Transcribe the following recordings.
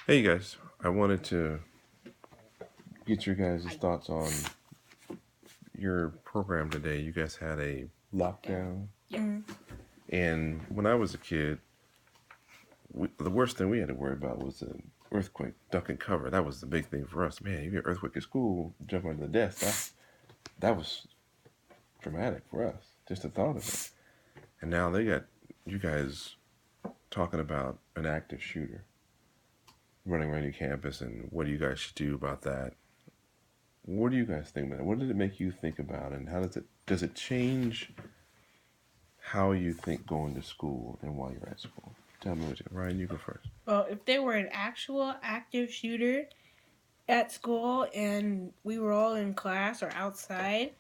Hey guys, I wanted to get your guys' thoughts on your program today. You guys had a lockdown, Mm. and when I was a kid, the worst thing we had to worry about was an earthquake, duck and cover. That was the big thing for us. Man, you get an earthquake at school, jump under the desk. That was dramatic for us. Just the thought of it. And now they got you guys talking about an active shooter running around your campus, and what do you guys should do about that? What do you guys think about it? What did it make you think about, and how does it change how you think going to school and while you're at school? Tell me what you. Ryan, you go first. Well, if they were an actual active shooter at school and we were all in class or outside,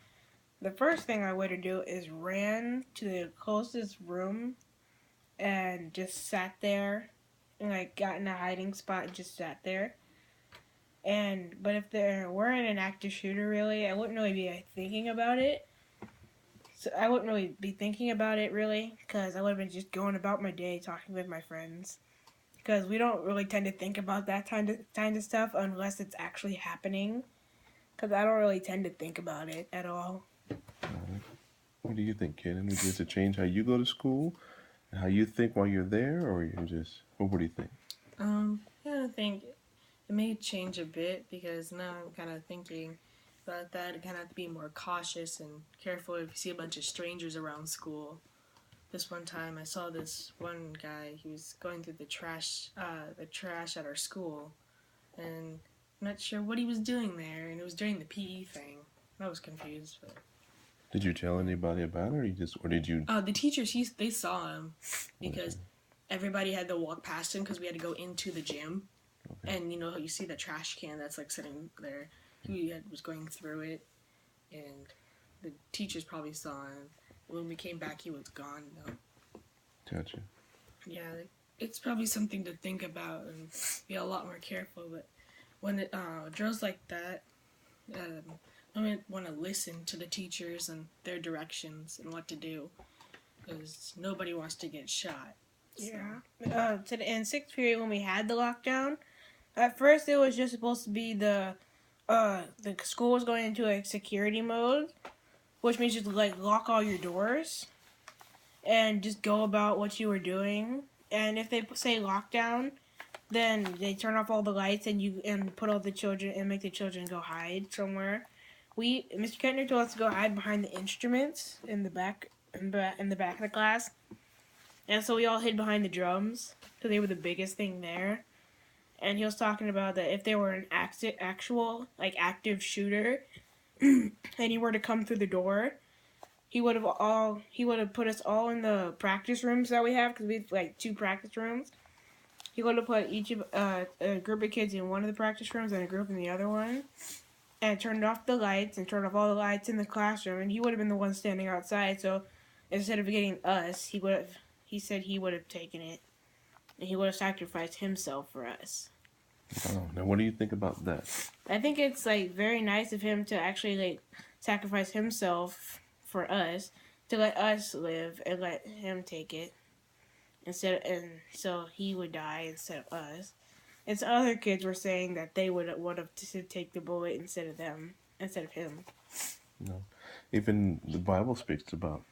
the first thing I would do is ran to the closest room and just sat there and got in a hiding spot and just sat there. But if there weren't an active shooter, really, I wouldn't really be thinking about it. So I wouldn't really be thinking about it really, because I would have been just going about my day talking with my friends. Because we don't really tend to think about that kind of stuff unless it's actually happening. Because I don't really tend to think about it at all. What do you think, kid? And does it change how you go to school and how you think while you're there, or you just? What do you think? Yeah, I think it may change a bit because now I'm kind of thinking about that. I kind of have to be more cautious and careful if you see a bunch of strangers around school. This one time, I saw this one guy. He was going through the trash at our school, and I'm not sure what he was doing there. And it was during the PE thing. I was confused, but Did you tell anybody about it, or did you? the teachers they saw him because Okay. everybody had to walk past him because we had to go into the gym. Okay. And you see the trash can that's like sitting there. Was going through it, and the teachers probably saw him. When we came back, he was gone though. Gotcha. Yeah, it's probably something to think about and be a lot more careful. But when it drills like that, I want to listen to the teachers and their directions and what to do, because nobody wants to get shot. So. Yeah. In sixth period when we had the lockdown, at first it was just supposed to be the school was going into a security mode, which means just lock all your doors and just go about what you were doing. And if they say lockdown, then they turn off all the lights and put all the children and make the children go hide somewhere. Mr. Kettner told us to go hide behind the instruments in the back in the back of the class, and so we all hid behind the drums because they were the biggest thing there. And he was talking about that if they were an actual active shooter, and he were to come through the door, he would have put us all in the practice rooms that we have because we have two practice rooms. He would have put each of a group of kids in one of the practice rooms and a group in the other one, and turned off the lights and turned off all the lights in the classroom. And he would have been the one standing outside. So instead of getting us, he said he would have taken it, and he would have sacrificed himself for us. Oh, now what do you think about that? I think it's very nice of him to actually sacrifice himself for us to let us live and let him take it so he would die instead of us. And so other kids were saying that they would have to take the bullet instead of him. No. Even the Bible speaks about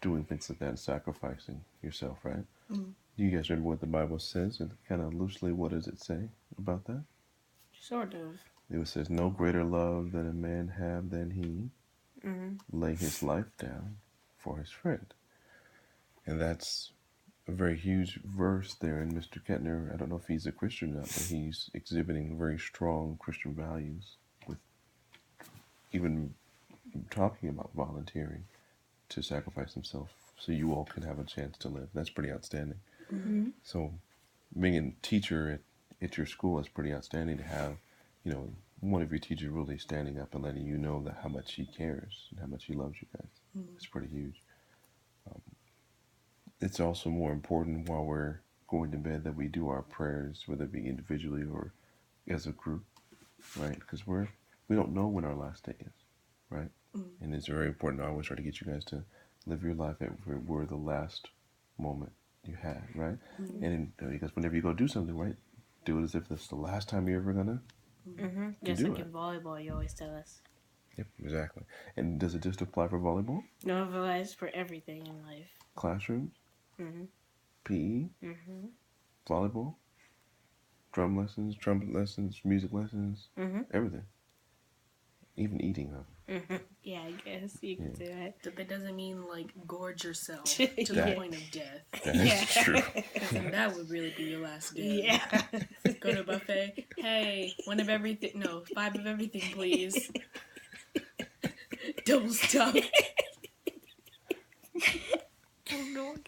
doing things like that and sacrificing yourself, right? Mm-hmm. You guys remember what the Bible says, and kind of loosely, what does it say about that? Sort of. It says, "No greater love than a man have than he lay his life down for his friend." And that's a very huge verse there. And Mr. Kettner, I don't know if he's a Christian or not, but he's exhibiting very strong Christian values with even talking about volunteering to sacrifice himself so you all can have a chance to live. That's pretty outstanding. Mm-hmm. So being a teacher at your school is pretty outstanding to have, one of your teachers really standing up and letting you know that how much he cares and how much he loves you guys. Mm-hmm. It's pretty huge. It's also more important while we're going to bed that we do our prayers, whether it be individually or as a group, right? Because we don't know when our last day is, right? Mm-hmm. And it's very important. I always try to get you guys to live your life at where the last moment you had, right? Mm-hmm. And because whenever you go do something, right, Do it as if it's the last time you're ever gonna. Just do like it. in volleyball, you always tell us. Yep, exactly. And does it just apply for volleyball, No advice for everything in life. classrooms, Mhm. PE, Mhm. volleyball, drum lessons, trumpet lessons, music lessons, Mhm. everything, even eating them? Yeah, I guess you could say that. But that doesn't mean like gorge yourself to the That- point of death. That is true. Because then that would really be your last day. Yeah. Go to a buffet. Hey, one of everything. No, 5 of everything, please. Double stuff. Oh no.